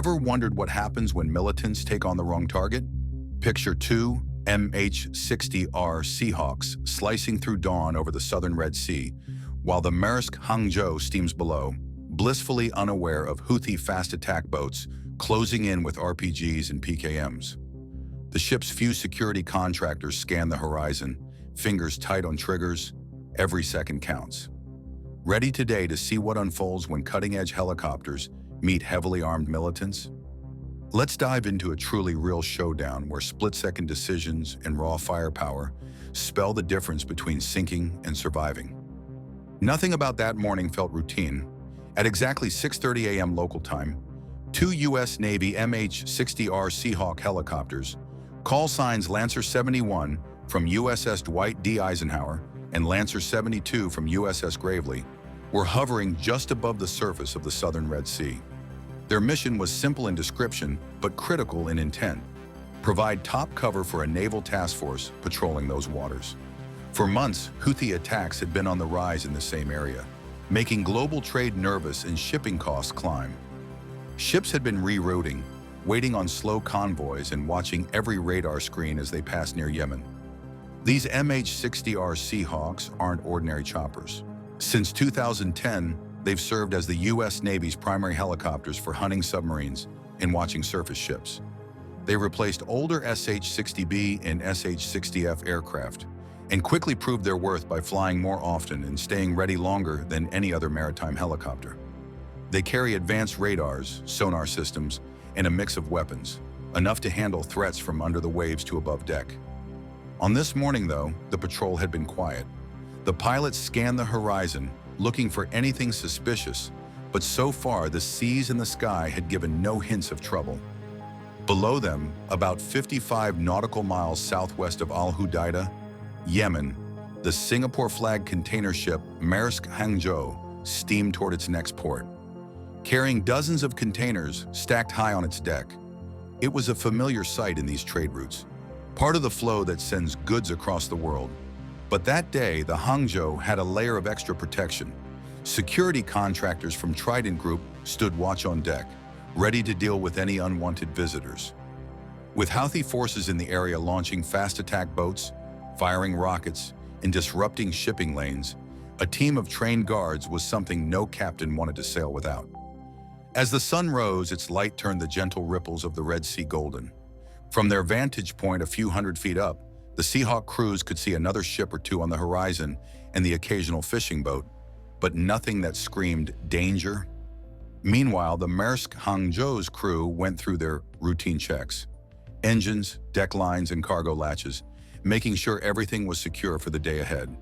Ever wondered what happens when militants take on the wrong target? Picture two MH-60R Seahawks slicing through dawn over the southern Red Sea, while the Maersk Hangzhou steams below, blissfully unaware of Houthi fast attack boats closing in with RPGs and PKMs. The ship's few security contractors scan the horizon, fingers tight on triggers. Every second counts. Ready today to see what unfolds when cutting-edge helicopters meet heavily armed militants? Let's dive into a truly real showdown where split-second decisions and raw firepower spell the difference between sinking and surviving. Nothing about that morning felt routine. At exactly 6:30 a.m. local time, two U.S. Navy MH-60R Seahawk helicopters, call signs Lancer 71 from USS Dwight D. Eisenhower and Lancer 72 from USS Gravely, were hovering just above the surface of the southern Red Sea. Their mission was simple in description, but critical in intent: provide top cover for a naval task force patrolling those waters. For months, Houthi attacks had been on the rise in the same area, making global trade nervous and shipping costs climb. Ships had been rerouting, waiting on slow convoys and watching every radar screen as they passed near Yemen. These MH-60R Seahawks aren't ordinary choppers. Since 2010, they've served as the U.S. Navy's primary helicopters for hunting submarines and watching surface ships. They replaced older SH-60B and SH-60F aircraft and quickly proved their worth by flying more often and staying ready longer than any other maritime helicopter. They carry advanced radars, sonar systems, and a mix of weapons, enough to handle threats from under the waves to above deck. On this morning, though, the patrol had been quiet. The pilots scanned the horizon, looking for anything suspicious, but so far the seas and the sky had given no hints of trouble. Below them, about 55 nautical miles southwest of Al Hudaydah, Yemen, the Singapore-flagged container ship Maersk Hangzhou steamed toward its next port, carrying dozens of containers stacked high on its deck. It was a familiar sight in these trade routes, part of the flow that sends goods across the world. But that day, the Hangzhou had a layer of extra protection. Security contractors from Trident Group stood watch on deck, ready to deal with any unwanted visitors. With Houthi forces in the area launching fast attack boats, firing rockets, and disrupting shipping lanes, a team of trained guards was something no captain wanted to sail without. As the sun rose, its light turned the gentle ripples of the Red Sea golden. From their vantage point a few hundred feet up, the Seahawk crews could see another ship or two on the horizon and the occasional fishing boat, but nothing that screamed danger. Meanwhile, the Maersk Hangzhou's crew went through their routine checks: engines, deck lines, and cargo latches, making sure everything was secure for the day ahead.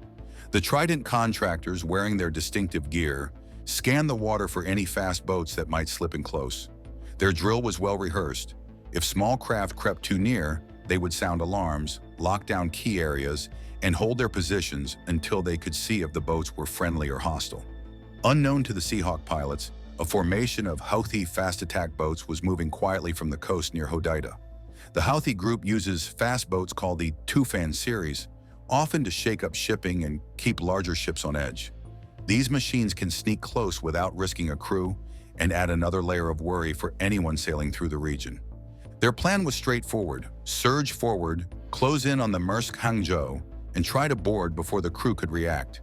The Trident contractors, wearing their distinctive gear, scanned the water for any fast boats that might slip in close. Their drill was well rehearsed. If small craft crept too near, they would sound alarms, lock down key areas, and hold their positions until they could see if the boats were friendly or hostile. Unknown to the Seahawk pilots, a formation of Houthi fast attack boats was moving quietly from the coast near Hodeidah. The Houthi group uses fast boats called the Tufan series, often to shake up shipping and keep larger ships on edge. These machines can sneak close without risking a crew and add another layer of worry for anyone sailing through the region. Their plan was straightforward: surge forward, close in on the Maersk Hangzhou, and try to board before the crew could react.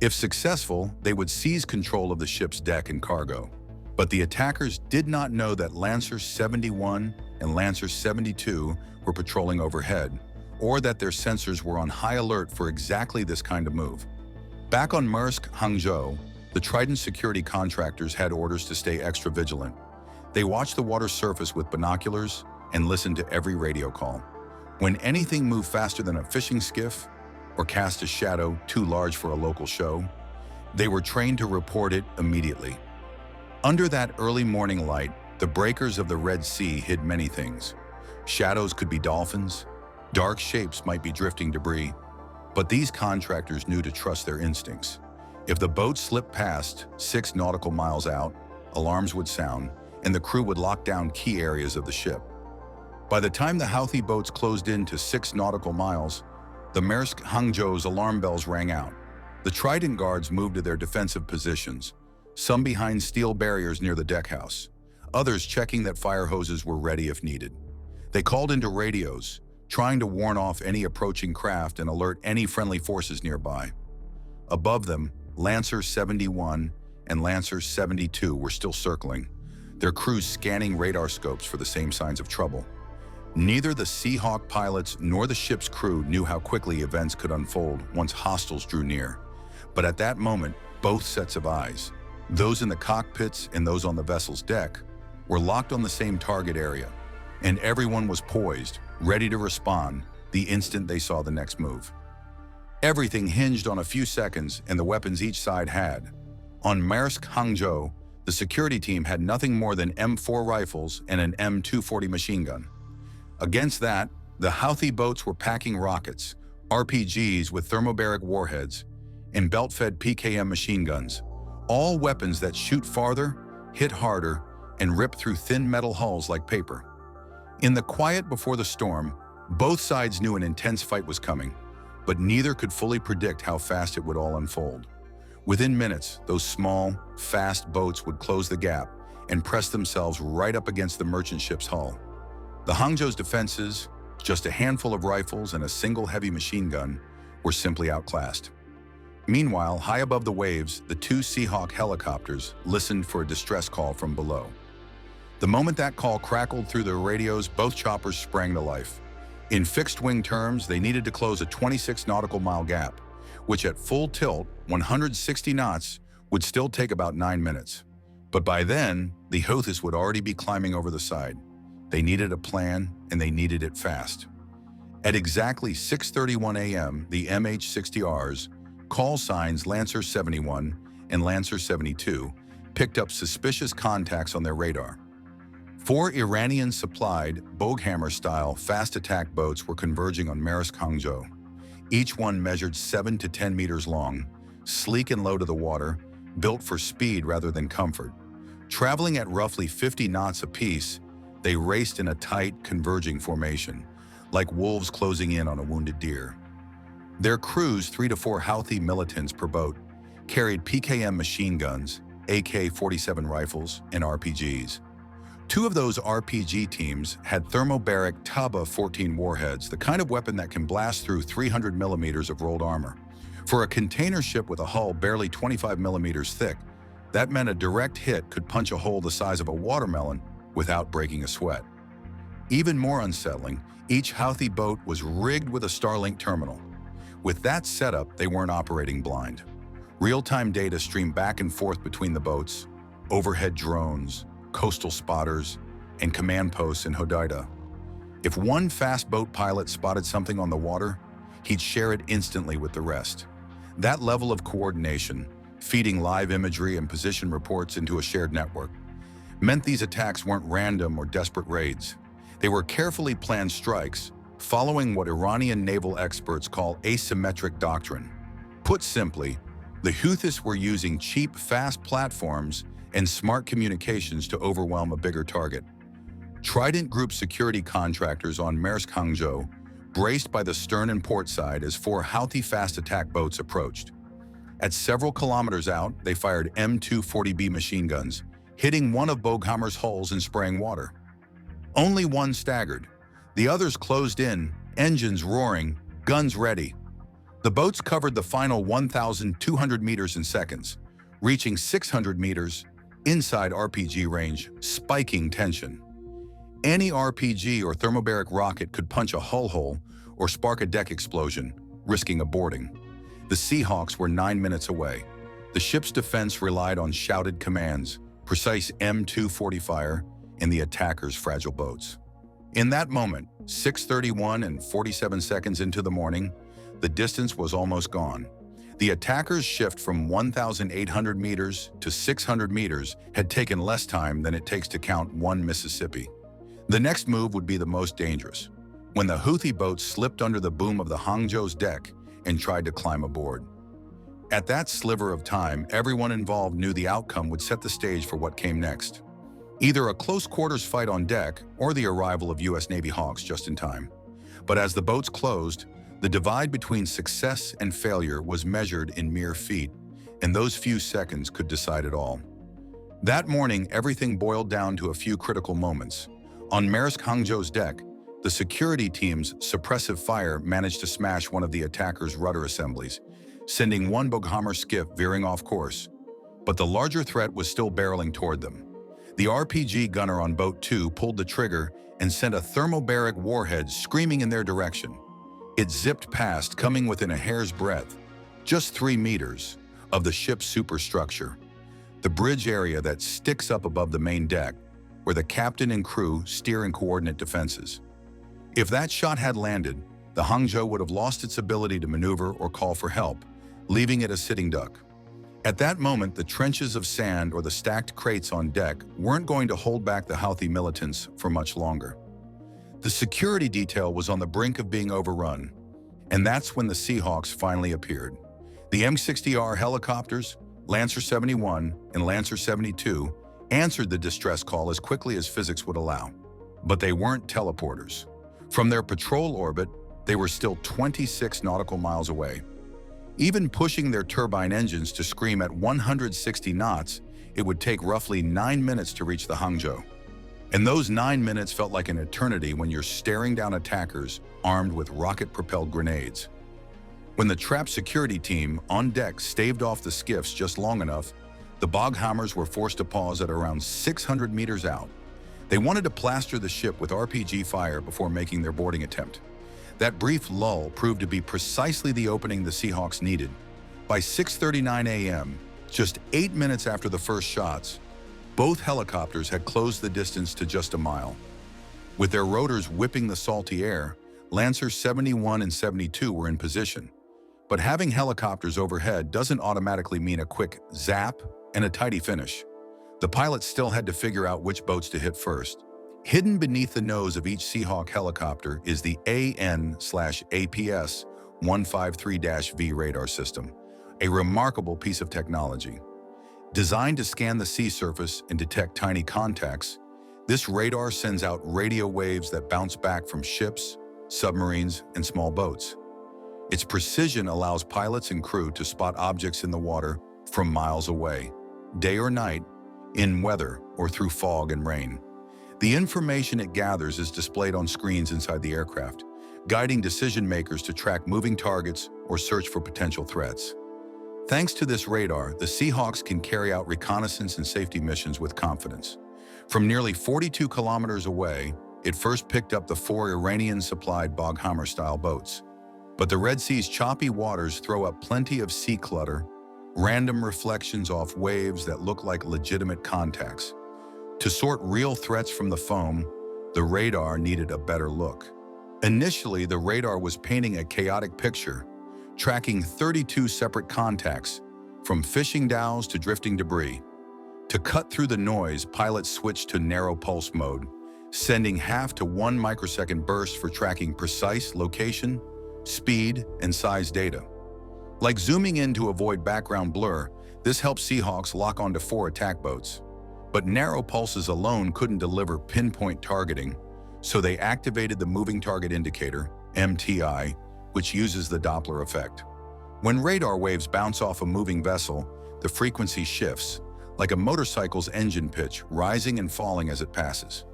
If successful, they would seize control of the ship's deck and cargo. But the attackers did not know that Lancer 71 and Lancer 72 were patrolling overhead, or that their sensors were on high alert for exactly this kind of move. Back on Maersk Hangzhou, the Trident security contractors had orders to stay extra vigilant. They watched the water's surface with binoculars and listened to every radio call. When anything moved faster than a fishing skiff or cast a shadow too large for a local show, they were trained to report it immediately. Under that early morning light, the breakers of the Red Sea hid many things. Shadows could be dolphins, dark shapes might be drifting debris, but these contractors knew to trust their instincts. If the boat slipped past 6 nautical miles out, alarms would sound, and the crew would lock down key areas of the ship. By the time the Houthi boats closed in to 6 nautical miles, the Maersk Hangzhou's alarm bells rang out. The Trident guards moved to their defensive positions, some behind steel barriers near the deckhouse, others checking that fire hoses were ready if needed. They called into radios, trying to warn off any approaching craft and alert any friendly forces nearby. Above them, Lancer 71 and Lancer 72 were still circling, their crews scanning radar scopes for the same signs of trouble. Neither the Seahawk pilots nor the ship's crew knew how quickly events could unfold once hostiles drew near. But at that moment, both sets of eyes, those in the cockpits and those on the vessel's deck, were locked on the same target area, and everyone was poised, ready to respond the instant they saw the next move. Everything hinged on a few seconds and the weapons each side had. On Maersk Hangzhou, the security team had nothing more than M4 rifles and an M240 machine gun. Against that, the Houthi boats were packing rockets, RPGs with thermobaric warheads, and belt-fed PKM machine guns, all weapons that shoot farther, hit harder, and rip through thin metal hulls like paper. In the quiet before the storm, both sides knew an intense fight was coming, but neither could fully predict how fast it would all unfold. Within minutes, those small, fast boats would close the gap and press themselves right up against the merchant ship's hull. The Hangzhou's defenses, just a handful of rifles and a single heavy machine gun, were simply outclassed. Meanwhile, high above the waves, the two Seahawk helicopters listened for a distress call from below. The moment that call crackled through their radios, both choppers sprang to life. In fixed-wing terms, they needed to close a 26 nautical mile gap, which at full tilt, 160 knots, would still take about 9 minutes. But by then, the Houthis would already be climbing over the side. They needed a plan, and they needed it fast. At exactly 6:31 a.m., the MH-60Rs, call signs Lancer 71 and Lancer 72, picked up suspicious contacts on their radar. 4 Iranian-supplied, Boghammer-style fast attack boats were converging on Maersk Hangzhou. Each one measured 7 to 10 meters long, sleek and low to the water, built for speed rather than comfort. Traveling at roughly 50 knots apiece, they raced in a tight, converging formation, like wolves closing in on a wounded deer. Their crews, 3 to 4 Houthi militants per boat, carried PKM machine guns, AK-47 rifles, and RPGs. 2 of those RPG teams had thermobaric Taba 14 warheads, the kind of weapon that can blast through 300 millimeters of rolled armor. For a container ship with a hull barely 25 millimeters thick, that meant a direct hit could punch a hole the size of a watermelon without breaking a sweat. Even more unsettling, each Houthi boat was rigged with a Starlink terminal. With that setup, they weren't operating blind. Real-time data streamed back and forth between the boats, overhead drones, coastal spotters, and command posts in Hodeidah. If one fast boat pilot spotted something on the water, he'd share it instantly with the rest. That level of coordination, feeding live imagery and position reports into a shared network, meant these attacks weren't random or desperate raids. They were carefully planned strikes, following what Iranian naval experts call asymmetric doctrine. Put simply, the Houthis were using cheap, fast platforms and smart communications to overwhelm a bigger target. Trident Group security contractors on Maersk Hangzhou braced by the stern and port side as 4 Houthi fast attack boats approached. At several kilometers out, they fired M240B machine guns, hitting one of Boghammer's hulls and spraying water. Only one staggered. The others closed in, engines roaring, guns ready. The boats covered the final 1,200 meters in seconds, reaching 600 meters inside RPG range, spiking tension. Any RPG or thermobaric rocket could punch a hull hole or spark a deck explosion, risking a boarding. The Seahawks were 9 minutes away. The ship's defense relied on shouted commands, precise M240 fire, and the attackers' fragile boats. In that moment, 6:31 and 47 seconds into the morning, the distance was almost gone. The attackers' shift from 1,800 meters to 600 meters had taken less time than it takes to count one Mississippi. The next move would be the most dangerous, when the Houthi boat slipped under the boom of the Hangzhou's deck and tried to climb aboard. At that sliver of time, everyone involved knew the outcome would set the stage for what came next. Either a close-quarters fight on deck or the arrival of U.S. Navy Hawks just in time. But as the boats closed, the divide between success and failure was measured in mere feet, and those few seconds could decide it all. That morning, everything boiled down to a few critical moments. On Maersk Hangzhou's deck, the security team's suppressive fire managed to smash one of the attacker's rudder assemblies, sending one Boghammer skiff veering off course. But the larger threat was still barreling toward them. The RPG gunner on Boat 2 pulled the trigger and sent a thermobaric warhead screaming in their direction. It zipped past, coming within a hair's breadth, just 3 meters, of the ship's superstructure, the bridge area that sticks up above the main deck, where the captain and crew steer in coordinate defenses. If that shot had landed, the Hangzhou would have lost its ability to maneuver or call for help, leaving it a sitting duck. At that moment, the trenches of sand or the stacked crates on deck weren't going to hold back the Houthi militants for much longer. The security detail was on the brink of being overrun, and that's when the Seahawks finally appeared. The MH-60R helicopters, Lancer 71 and Lancer 72, answered the distress call as quickly as physics would allow. But they weren't teleporters. From their patrol orbit, they were still 26 nautical miles away. Even pushing their turbine engines to scream at 160 knots, it would take roughly 9 minutes to reach the Hangzhou. And those 9 minutes felt like an eternity when you're staring down attackers armed with rocket-propelled grenades. When the trapped security team on deck staved off the skiffs just long enough, the Boghammers were forced to pause at around 600 meters out. They wanted to plaster the ship with RPG fire before making their boarding attempt. That brief lull proved to be precisely the opening the Seahawks needed. By 6:39 a.m., just 8 minutes after the first shots, both helicopters had closed the distance to just a mile. With their rotors whipping the salty air, Lancer 71 and 72 were in position. But having helicopters overhead doesn't automatically mean a quick zap and a tidy finish. The pilots still had to figure out which boats to hit first. Hidden beneath the nose of each Seahawk helicopter is the AN/APS 153-V radar system, a remarkable piece of technology. Designed to scan the sea surface and detect tiny contacts, this radar sends out radio waves that bounce back from ships, submarines, and small boats. Its precision allows pilots and crew to spot objects in the water from miles away, day or night, in weather or through fog and rain. The information it gathers is displayed on screens inside the aircraft, guiding decision-makers to track moving targets or search for potential threats. Thanks to this radar, the Seahawks can carry out reconnaissance and safety missions with confidence. From nearly 42 kilometers away, it first picked up the 4 Iranian-supplied Boghammer-style boats. But the Red Sea's choppy waters throw up plenty of sea clutter, random reflections off waves that look like legitimate contacts. To sort real threats from the foam, the radar needed a better look. Initially, the radar was painting a chaotic picture, tracking 32 separate contacts, from fishing dhows to drifting debris. To cut through the noise, pilots switched to narrow pulse mode, sending half to 1 microsecond bursts for tracking precise location, speed, and size data. Like zooming in to avoid background blur, this helped Seahawks lock onto 4 attack boats. But narrow pulses alone couldn't deliver pinpoint targeting, so they activated the Moving Target Indicator, MTI, which uses the Doppler effect. When radar waves bounce off a moving vessel, the frequency shifts, like a motorcycle's engine pitch, rising and falling as it passes.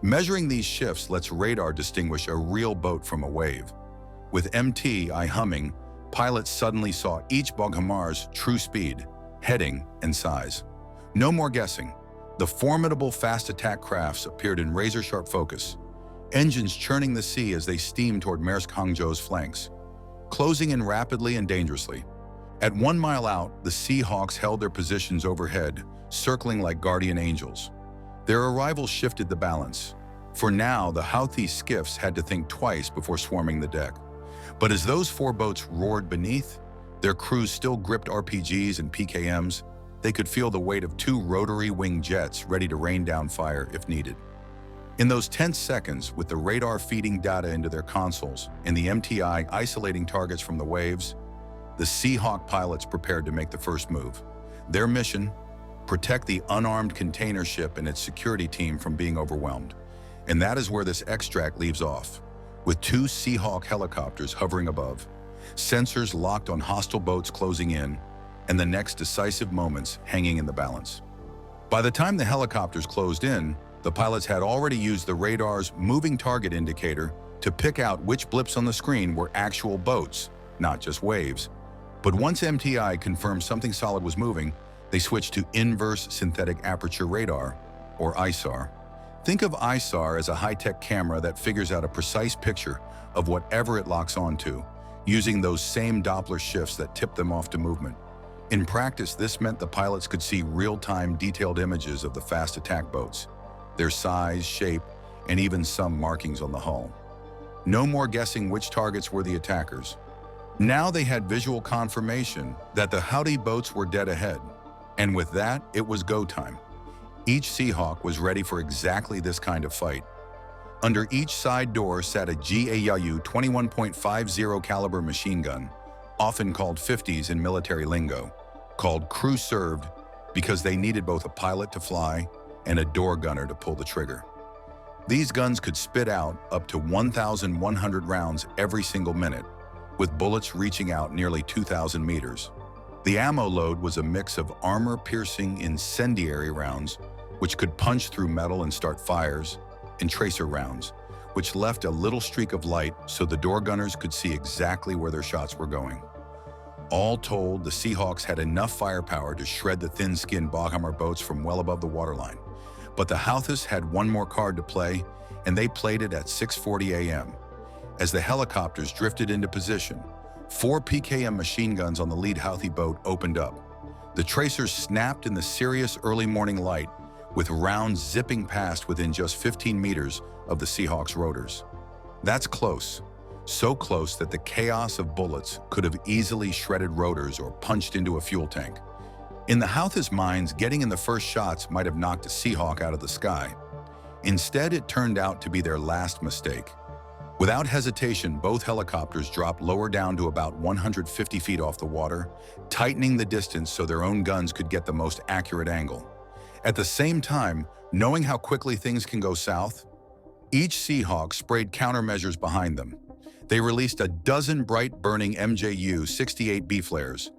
Measuring these shifts lets radar distinguish a real boat from a wave. With MTI humming, pilots suddenly saw each Boghammer's true speed, heading, and size. No more guessing. The formidable fast attack crafts appeared in razor-sharp focus, engines churning the sea as they steamed toward Maersk Hangzhou's flanks, closing in rapidly and dangerously. At 1 mile out, the Seahawks held their positions overhead, circling like guardian angels. Their arrival shifted the balance. For now, the Houthi skiffs had to think twice before swarming the deck. But as those 4 boats roared beneath, their crews still gripped RPGs and PKMs. They could feel the weight of 2 rotary wing jets ready to rain down fire if needed. In those tense seconds, with the radar feeding data into their consoles and the MTI isolating targets from the waves, the Seahawk pilots prepared to make the first move. Their mission: protect the unarmed container ship and its security team from being overwhelmed. And that is where this extract leaves off, with 2 Seahawk helicopters hovering above, sensors locked on hostile boats closing in, and the next decisive moments hanging in the balance. By the time the helicopters closed in, the pilots had already used the radar's moving target indicator to pick out which blips on the screen were actual boats, not just waves. But once MTI confirmed something solid was moving, they switched to inverse synthetic aperture radar, or ISAR. Think of ISAR as a high-tech camera that figures out a precise picture of whatever it locks onto, using those same Doppler shifts that tip them off to movement. In practice, this meant the pilots could see real-time detailed images of the fast attack boats, their size, shape, and even some markings on the hull. No more guessing which targets were the attackers. Now they had visual confirmation that the Houthi boats were dead ahead, and with that, it was go time. Each Seahawk was ready for exactly this kind of fight. Under each side door sat a GAU 21.50 caliber machine gun, often called 50s in military lingo, called crew served because they needed both a pilot to fly and a door gunner to pull the trigger. These guns could spit out up to 1,100 rounds every single minute, with bullets reaching out nearly 2,000 meters. The ammo load was a mix of armor-piercing incendiary rounds, which could punch through metal and start fires, and tracer rounds, which left a little streak of light so the door gunners could see exactly where their shots were going. All told, the Seahawks had enough firepower to shred the thin-skinned Boghammer boats from well above the waterline. But the Houthis had one more card to play, and they played it at 6:40 a.m. As the helicopters drifted into position, 4 PKM machine guns on the lead Houthi boat opened up. The tracers snapped in the serious early morning light, with rounds zipping past within just 15 meters of the Seahawks' rotors. That's close. So close that the chaos of bullets could have easily shredded rotors or punched into a fuel tank. In the Houthis' minds, getting in the first shots might have knocked a Seahawk out of the sky. Instead, it turned out to be their last mistake. Without hesitation, both helicopters dropped lower down to about 150 feet off the water, tightening the distance so their own guns could get the most accurate angle. At the same time, knowing how quickly things can go south, each Seahawk sprayed countermeasures behind them. They released a dozen bright-burning MJU-68B flares,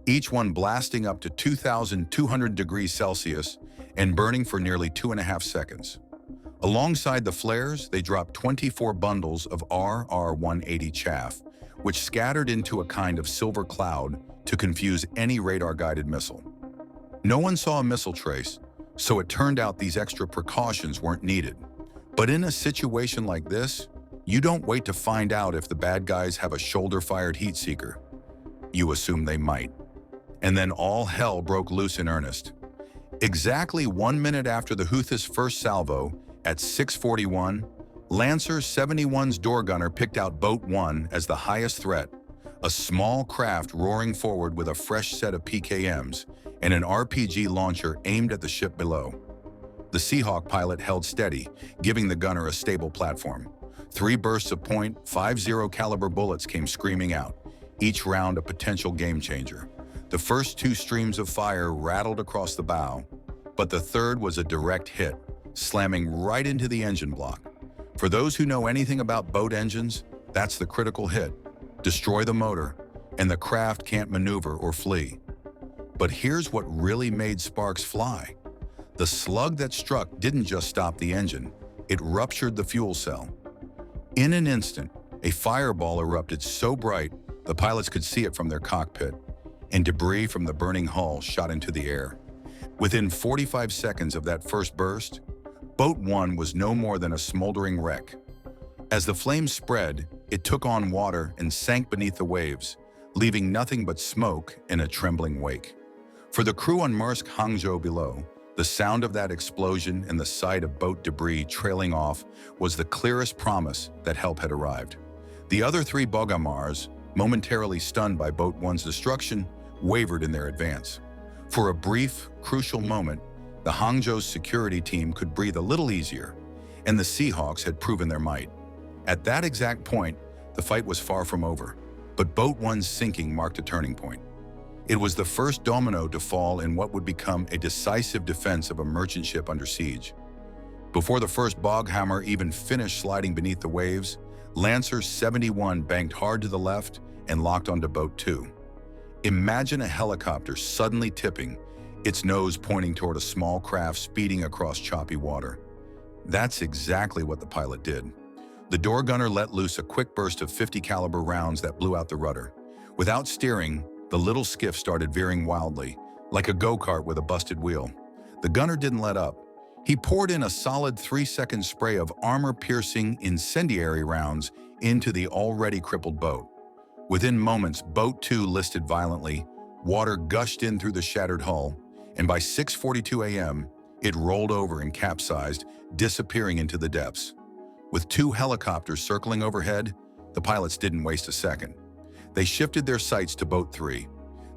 each one blasting up to 2,200 degrees Celsius and burning for nearly 2.5 seconds. Alongside the flares, they dropped 24 bundles of RR-180 chaff, which scattered into a kind of silver cloud to confuse any radar-guided missile. No one saw a missile trace, so it turned out these extra precautions weren't needed. But in a situation like this, you don't wait to find out if the bad guys have a shoulder-fired heat seeker. You assume they might. And then all hell broke loose in earnest. Exactly 1 minute after the Houthis' first salvo, at 6:41, Lancer 71's door gunner picked out Boat 1 as the highest threat, a small craft roaring forward with a fresh set of PKMs and an RPG launcher aimed at the ship below. The Seahawk pilot held steady, giving the gunner a stable platform. 3 bursts of .50 caliber bullets came screaming out, each round a potential game changer. The first 2 streams of fire rattled across the bow, but the third was a direct hit, slamming right into the engine block. For those who know anything about boat engines, that's the critical hit. Destroy the motor, and the craft can't maneuver or flee. But here's what really made sparks fly. The slug that struck didn't just stop the engine, it ruptured the fuel cell. In an instant, a fireball erupted so bright the pilots could see it from their cockpit, and debris from the burning hull shot into the air. Within 45 seconds of that first burst, Boat 1 was no more than a smoldering wreck. As the flames spread, it took on water and sank beneath the waves, leaving nothing but smoke in a trembling wake. For the crew on Maersk Hangzhou below, the sound of that explosion and the sight of boat debris trailing off was the clearest promise that help had arrived. The other 3 Boghamars, momentarily stunned by Boat 1's destruction, wavered in their advance. For a brief, crucial moment, the Hangzhou's security team could breathe a little easier, and the Seahawks had proven their might. At that exact point, the fight was far from over, but Boat 1's sinking marked a turning point. It was the first domino to fall in what would become a decisive defense of a merchant ship under siege. Before the first Boghammer even finished sliding beneath the waves, Lancer 71 banked hard to the left and locked onto Boat 2. Imagine a helicopter suddenly tipping, its nose pointing toward a small craft speeding across choppy water. That's exactly what the pilot did. The door gunner let loose a quick burst of 50 caliber rounds that blew out the rudder. Without steering, the little skiff started veering wildly, like a go-kart with a busted wheel. The gunner didn't let up. He poured in a solid 3-second spray of armor-piercing incendiary rounds into the already crippled boat. Within moments, Boat 2 listed violently, water gushed in through the shattered hull, and by 6:42 a.m., it rolled over and capsized, disappearing into the depths. With 2 helicopters circling overhead, the pilots didn't waste a second. They shifted their sights to Boat 3.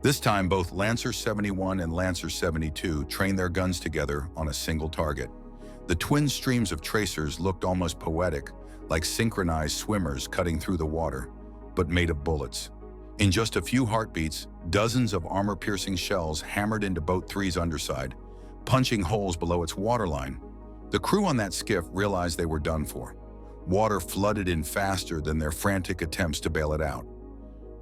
This time, both Lancer 71 and Lancer 72 trained their guns together on a single target. The twin streams of tracers looked almost poetic, like synchronized swimmers cutting through the water, but made of bullets. In just a few heartbeats, dozens of armor-piercing shells hammered into Boat 3's underside, punching holes below its waterline. The crew on that skiff realized they were done for. Water flooded in faster than their frantic attempts to bail it out.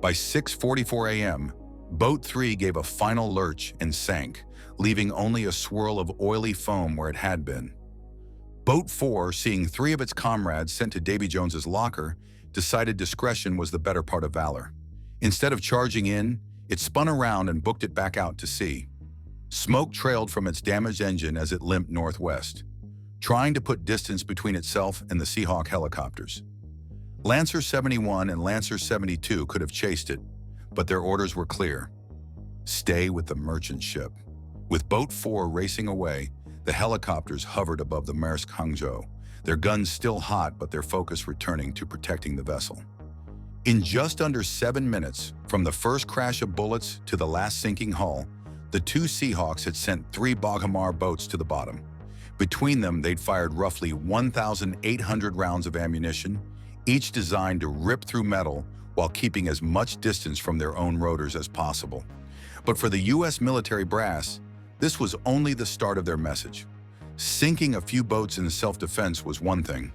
By 6:44 a.m., Boat 3 gave a final lurch and sank, leaving only a swirl of oily foam where it had been. Boat 4, seeing 3 of its comrades sent to Davy Jones's locker, decided discretion was the better part of valor. Instead of charging in, it spun around and booked it back out to sea. Smoke trailed from its damaged engine as it limped northwest, trying to put distance between itself and the Seahawk helicopters. Lancer 71 and Lancer 72 could have chased it, but their orders were clear. Stay with the merchant ship. With Boat 4 racing away, the helicopters hovered above the Maersk Hangzhou, their guns still hot but their focus returning to protecting the vessel. In just under 7 minutes, from the first crash of bullets to the last sinking hull, the 2 Seahawks had sent 3 Boghamar boats to the bottom. Between them, they'd fired roughly 1,800 rounds of ammunition, each designed to rip through metal while keeping as much distance from their own rotors as possible. But for the U.S. military brass, this was only the start of their message. Sinking a few boats in self-defense was one thing.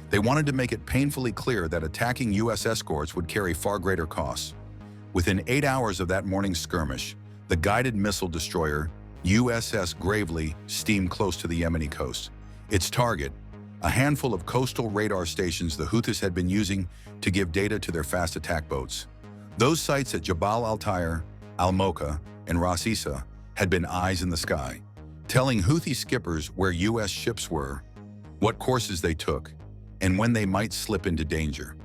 They wanted to make it painfully clear that attacking U.S. escorts would carry far greater costs. Within 8 hours of that morning's skirmish, the guided missile destroyer USS Gravely steamed close to the Yemeni coast. Its target, a handful of coastal radar stations the Houthis had been using to give data to their fast attack boats. Those sites at Jabal al-Tayr, Al-Mocha, and Ras Isa had been eyes in the sky, telling Houthi skippers where U.S. ships were, what courses they took, and when they might slip into danger.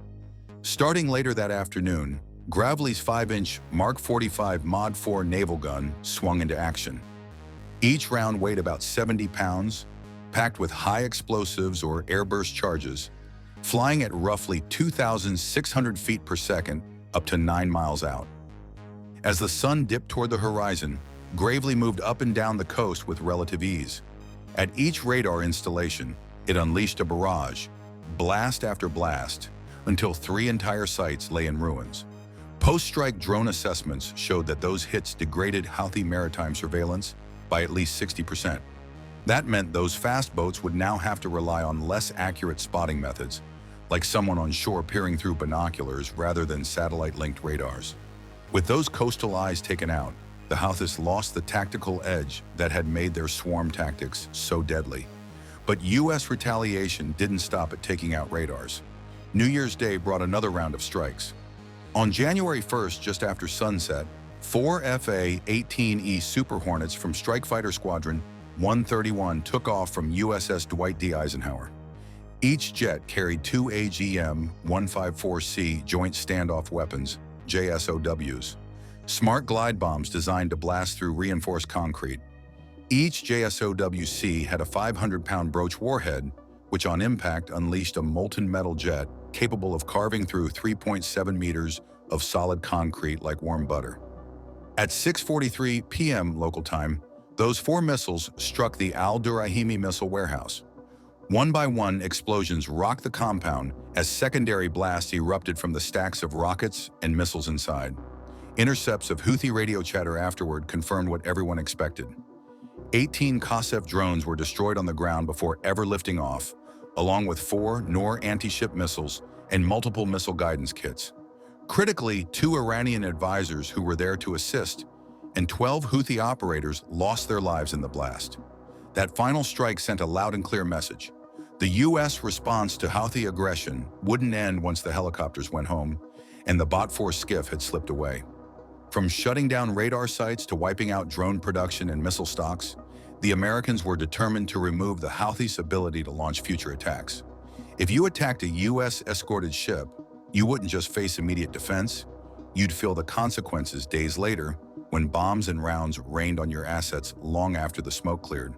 Starting later that afternoon, Gravely's 5-inch Mark 45 Mod 4 naval gun swung into action. Each round weighed about 70 pounds, packed with high explosives or airburst charges, flying at roughly 2,600 feet per second up to 9 miles out. As the sun dipped toward the horizon, Gravely moved up and down the coast with relative ease. At each radar installation, it unleashed a barrage, blast after blast, until 3 entire sites lay in ruins. Post-strike drone assessments showed that those hits degraded Houthi maritime surveillance by at least 60%. That meant those fast boats would now have to rely on less accurate spotting methods, like someone on shore peering through binoculars rather than satellite-linked radars. With those coastal eyes taken out, the Houthis lost the tactical edge that had made their swarm tactics so deadly. But U.S. retaliation didn't stop at taking out radars. New Year's Day brought another round of strikes. On January 1st, just after sunset, 4 FA-18E Super Hornets from Strike Fighter Squadron 131 took off from USS Dwight D. Eisenhower. Each jet carried 2 AGM-154C Joint Standoff Weapons, JSOWs, smart glide bombs designed to blast through reinforced concrete. Each JSOWC had a 500-pound broach warhead, which on impact unleashed a molten metal jet capable of carving through 3.7 meters of solid concrete like warm butter. At 6:43 p.m. local time, those 4 missiles struck the Al-Durahimi missile warehouse. One by one, explosions rocked the compound as secondary blasts erupted from the stacks of rockets and missiles inside. Intercepts of Houthi radio chatter afterward confirmed what everyone expected. 18 Qasef drones were destroyed on the ground before ever lifting off, along with 4 Noor anti-ship missiles and multiple missile guidance kits. Critically, 2 Iranian advisors who were there to assist, and 12 Houthi operators lost their lives in the blast. That final strike sent a loud and clear message. The U.S. response to Houthi aggression wouldn't end once the helicopters went home and the Bot-4 skiff had slipped away. From shutting down radar sites to wiping out drone production and missile stocks, the Americans were determined to remove the Houthis' ability to launch future attacks. If you attacked a U.S.-escorted ship, you wouldn't just face immediate defense, you'd feel the consequences days later when bombs and rounds rained on your assets long after the smoke cleared.